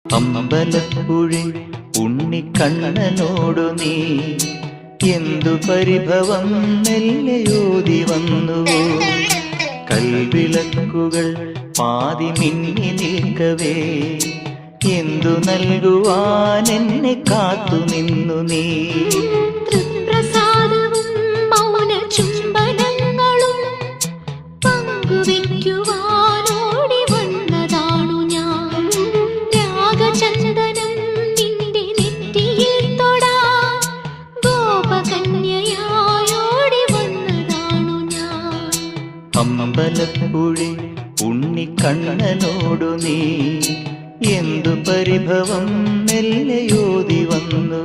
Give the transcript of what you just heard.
അമ്പലപ്പുഴി ഉണ്ണിക്കണ്ണനോടു നീ എന്തു പരിഭവം മെല്ലയോതി വന്നുവോ? കൽവിളക്കുകൾ പാതി മിന്നി നിൽക്കവേ എന്തു നൽകുവാൻ എന്നെ കാത്തു നിന്നു നീ? തൃപ്രസാദവും മൗന ചുംബനങ്ങളും പങ്കുവെക്കുവാനോടി വന്നതാണു ഞാൻ. രാഗചന്ദനം നിന്റെ നെറ്റിയിൽ തൊടാൻ ഗോപകന്യയായോടി വന്നതാണു ഞാൻ. അമ്പലപ്പുഴി ഉണ്ണിക്കണ്ണനോടു നീ എന്തു പരിഭവം മെല്ലയോതി വന്നു?